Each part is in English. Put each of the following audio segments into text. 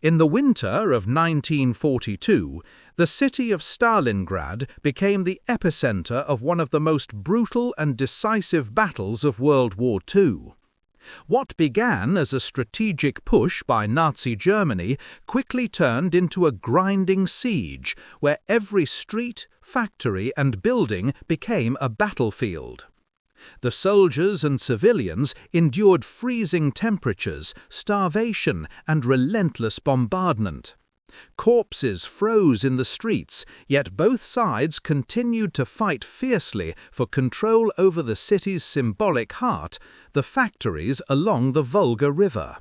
In the winter of 1942, the city of Stalingrad became the epicenter of one of the most brutal and decisive battles of World War II. What began as a strategic push by Nazi Germany quickly turned into a grinding siege, where every street, factory, and building became a battlefield. The soldiers and civilians endured freezing temperatures, starvation, and relentless bombardment. Corpses froze in the streets, yet both sides continued to fight fiercely for control over the city's symbolic heart, the factories along the Volga River.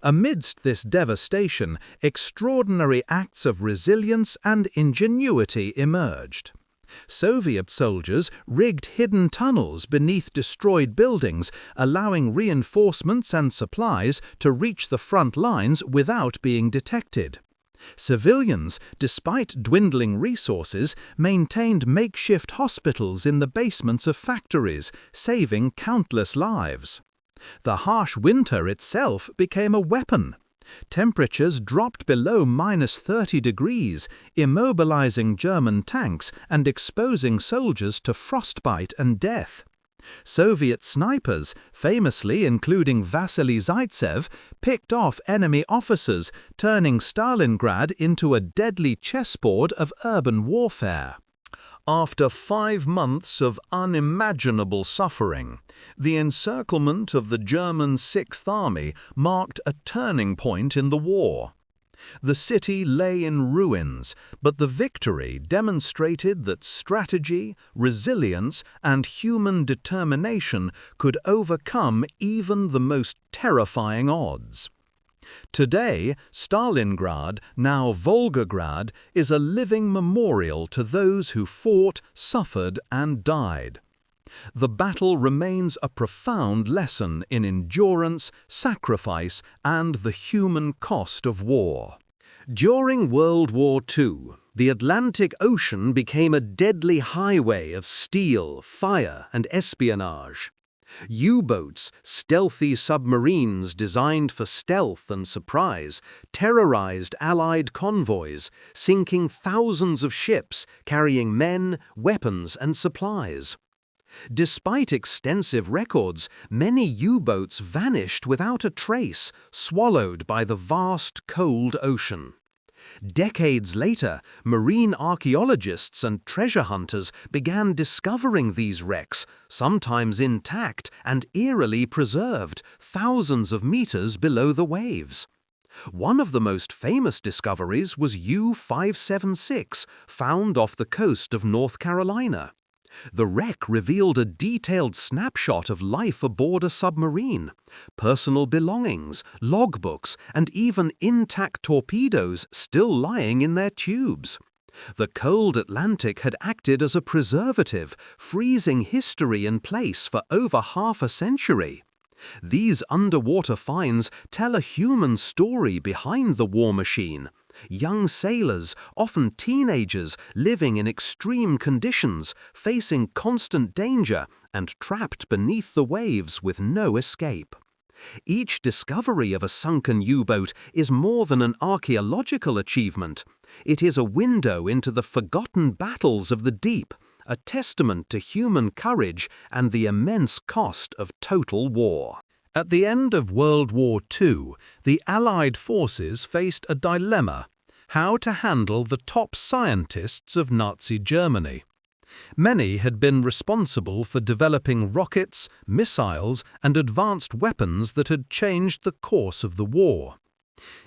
Amidst this devastation, extraordinary acts of resilience and ingenuity emerged. Soviet soldiers rigged hidden tunnels beneath destroyed buildings, allowing reinforcements and supplies to reach the front lines without being detected. Civilians, despite dwindling resources, maintained makeshift hospitals in the basements of factories, saving countless lives. The harsh winter itself became a weapon. Temperatures dropped below -30 degrees, immobilizing German tanks and exposing soldiers to frostbite and death. Soviet snipers, famously including Vasily Zaitsev, picked off enemy officers, turning Stalingrad into a deadly chessboard of urban warfare. After 5 months of unimaginable suffering, the encirclement of the German Sixth Army marked a turning point in the war. The city lay in ruins, but the victory demonstrated that strategy, resilience, and human determination could overcome even the most terrifying odds. Today, Stalingrad, now Volgograd, is a living memorial to those who fought, suffered, and died. The battle remains a profound lesson in endurance, sacrifice, and the human cost of war. During World War II, the Atlantic Ocean became a deadly highway of steel, fire, and espionage. U-boats, stealthy submarines designed for stealth and surprise, terrorized Allied convoys, sinking thousands of ships carrying men, weapons, and supplies. Despite extensive records, many U-boats vanished without a trace, swallowed by the vast, cold ocean. Decades later, marine archaeologists and treasure hunters began discovering these wrecks, sometimes intact and eerily preserved, thousands of meters below the waves. One of the most famous discoveries was U-576, found off the coast of North Carolina. The wreck revealed a detailed snapshot of life aboard a submarine, personal belongings, logbooks, and even intact torpedoes still lying in their tubes. The cold Atlantic had acted as a preservative, freezing history in place for over half a century. These underwater finds tell a human story behind the war machine. Young sailors, often teenagers, living in extreme conditions, facing constant danger and trapped beneath the waves with no escape. Each discovery of a sunken U-boat is more than an archaeological achievement. It is a window into the forgotten battles of the deep, a testament to human courage and the immense cost of total war. At the end of World War II, the Allied forces faced a dilemma: how to handle the top scientists of Nazi Germany. Many had been responsible for developing rockets, missiles, and advanced weapons that had changed the course of the war.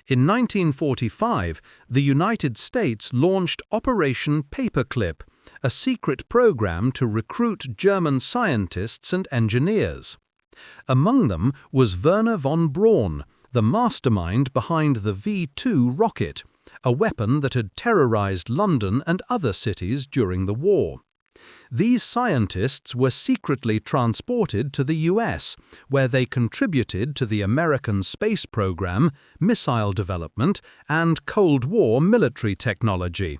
In 1945, the United States launched Operation Paperclip, a secret program to recruit German scientists and engineers. Among them was Wernher von Braun, the mastermind behind the V-2 rocket, a weapon that had terrorized London and other cities during the war. These scientists were secretly transported to the US, where they contributed to the American space program, missile development, and Cold War military technology.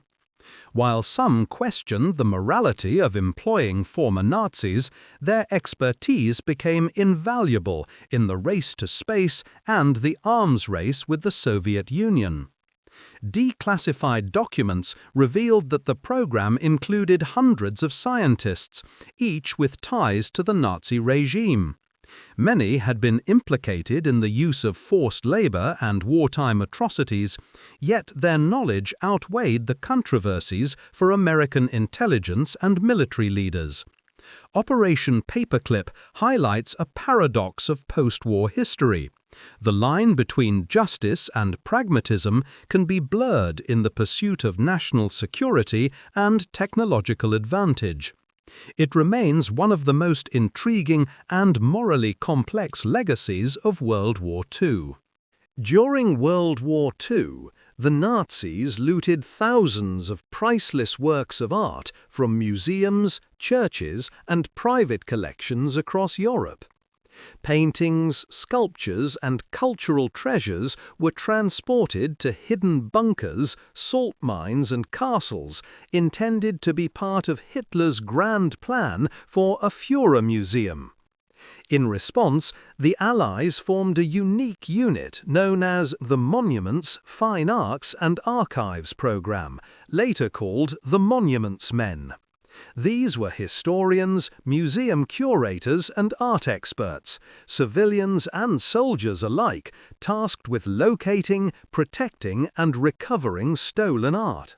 While some questioned the morality of employing former Nazis, their expertise became invaluable in the race to space and the arms race with the Soviet Union. Declassified documents revealed that the program included hundreds of scientists, each with ties to the Nazi regime. Many had been implicated in the use of forced labor and wartime atrocities, yet their knowledge outweighed the controversies for American intelligence and military leaders. Operation Paperclip highlights a paradox of post-war history. The line between justice and pragmatism can be blurred in the pursuit of national security and technological advantage. It remains one of the most intriguing and morally complex legacies of World War II. During World War II, the Nazis looted thousands of priceless works of art from museums, churches, and private collections across Europe. Paintings, sculptures, and cultural treasures were transported to hidden bunkers, salt mines, and castles, intended to be part of Hitler's grand plan for a Führer museum. In response, the Allies formed a unique unit known as the Monuments, Fine Arts and Archives Program, later called the Monuments Men. These were historians, museum curators, and art experts, civilians and soldiers alike, tasked with locating, protecting, and recovering stolen art.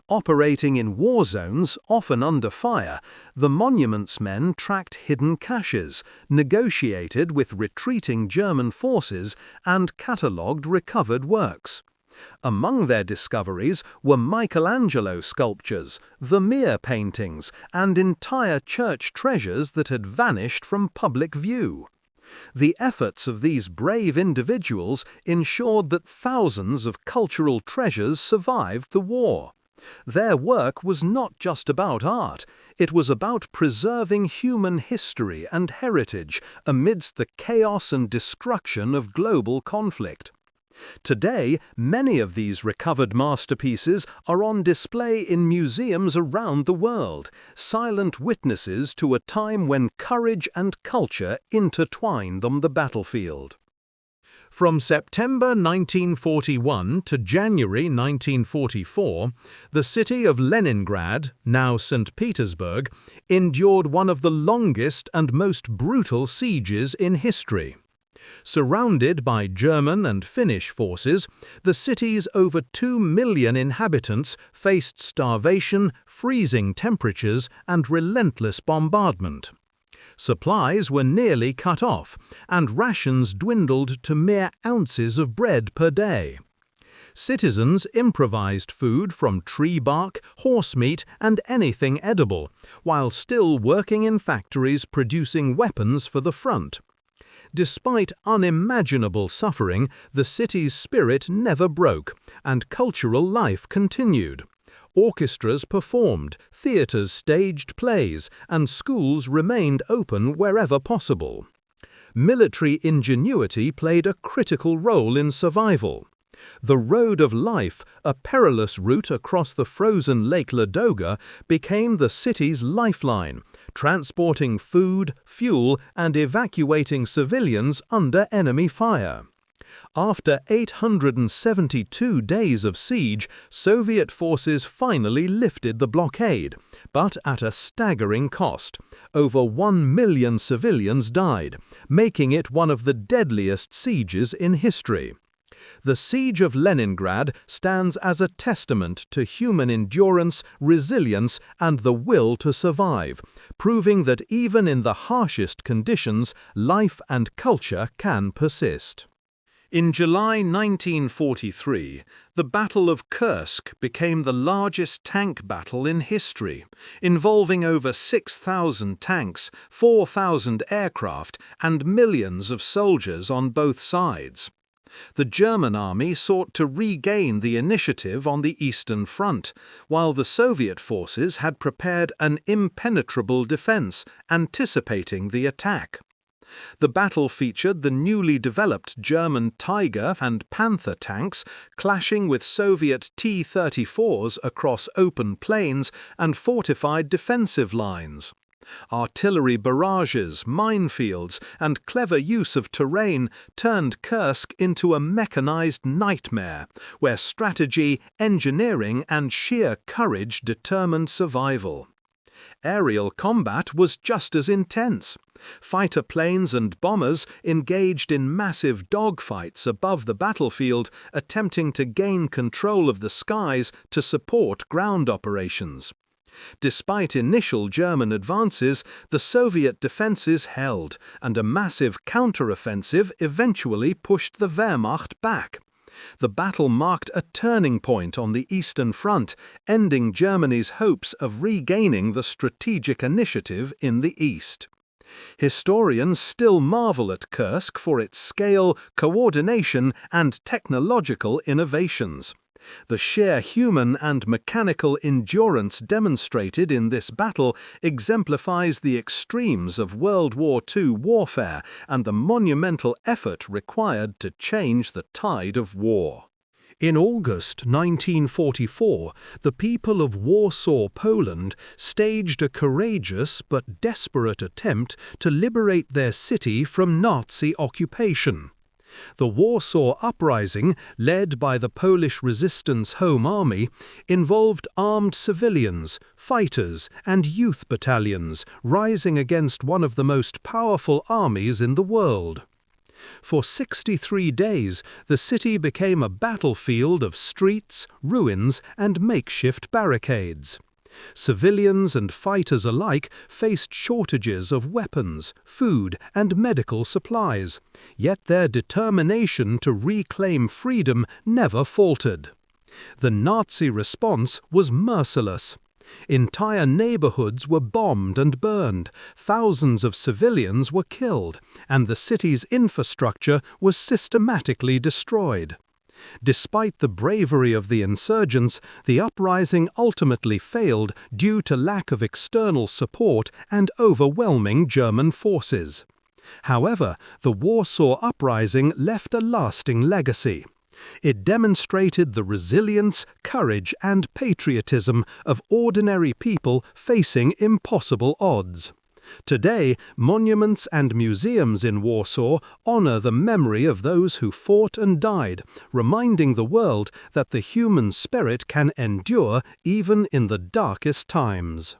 Operating in war zones, often under fire, the Monuments Men tracked hidden caches, negotiated with retreating German forces, and catalogued recovered works. Among their discoveries were Michelangelo sculptures, Vermeer paintings, and entire church treasures that had vanished from public view. The efforts of these brave individuals ensured that thousands of cultural treasures survived the war. Their work was not just about art, it was about preserving human history and heritage amidst the chaos and destruction of global conflict. Today, many of these recovered masterpieces are on display in museums around the world, silent witnesses to a time when courage and culture intertwined on the battlefield. From September 1941 to January 1944, the city of Leningrad, now St. Petersburg, endured one of the longest and most brutal sieges in history. Surrounded by German and Finnish forces, the city's over 2 million inhabitants faced starvation, freezing temperatures, and relentless bombardment. Supplies were nearly cut off, and rations dwindled to mere ounces of bread per day. Citizens improvised food from tree bark, horse meat, and anything edible, while still working in factories producing weapons for the front. Despite unimaginable suffering, the city's spirit never broke, and cultural life continued. Orchestras performed, theaters staged plays, and schools remained open wherever possible. Military ingenuity played a critical role in survival. The Road of Life, a perilous route across the frozen Lake Ladoga, became the city's lifeline, transporting food, fuel, and evacuating civilians under enemy fire. After 872 days of siege, Soviet forces finally lifted the blockade, but at a staggering cost. Over 1 million civilians died, making it one of the deadliest sieges in history. The Siege of Leningrad stands as a testament to human endurance, resilience, and the will to survive, proving that even in the harshest conditions, life and culture can persist. In July 1943, the Battle of Kursk became the largest tank battle in history, involving over 6,000 tanks, 4,000 aircraft, and millions of soldiers on both sides. The German army sought to regain the initiative on the Eastern Front, while the Soviet forces had prepared an impenetrable defense, anticipating the attack. The battle featured the newly developed German Tiger and Panther tanks clashing with Soviet T-34s across open plains and fortified defensive lines. Artillery barrages, minefields, and clever use of terrain turned Kursk into a mechanized nightmare, where strategy, engineering, and sheer courage determined survival. Aerial combat was just as intense. Fighter planes and bombers engaged in massive dogfights above the battlefield, attempting to gain control of the skies to support ground operations. Despite initial German advances, the Soviet defenses held, and a massive counteroffensive eventually pushed the Wehrmacht back. The battle marked a turning point on the Eastern Front, ending Germany's hopes of regaining the strategic initiative in the East. Historians still marvel at Kursk for its scale, coordination, and technological innovations. The sheer human and mechanical endurance demonstrated in this battle exemplifies the extremes of World War II warfare and the monumental effort required to change the tide of war. In August 1944, the people of Warsaw, Poland, staged a courageous but desperate attempt to liberate their city from Nazi occupation. The Warsaw Uprising, led by the Polish Resistance Home Army, involved armed civilians, fighters, and youth battalions rising against one of the most powerful armies in the world. For 63 days, the city became a battlefield of streets, ruins, and makeshift barricades. Civilians and fighters alike faced shortages of weapons, food, and medical supplies, yet their determination to reclaim freedom never faltered. The Nazi response was merciless. Entire neighborhoods were bombed and burned, thousands of civilians were killed, and the city's infrastructure was systematically destroyed. Despite the bravery of the insurgents, the uprising ultimately failed due to lack of external support and overwhelming German forces. However, the Warsaw Uprising left a lasting legacy. It demonstrated the resilience, courage, and patriotism of ordinary people facing impossible odds. Today, monuments and museums in Warsaw honor the memory of those who fought and died, reminding the world that the human spirit can endure even in the darkest times.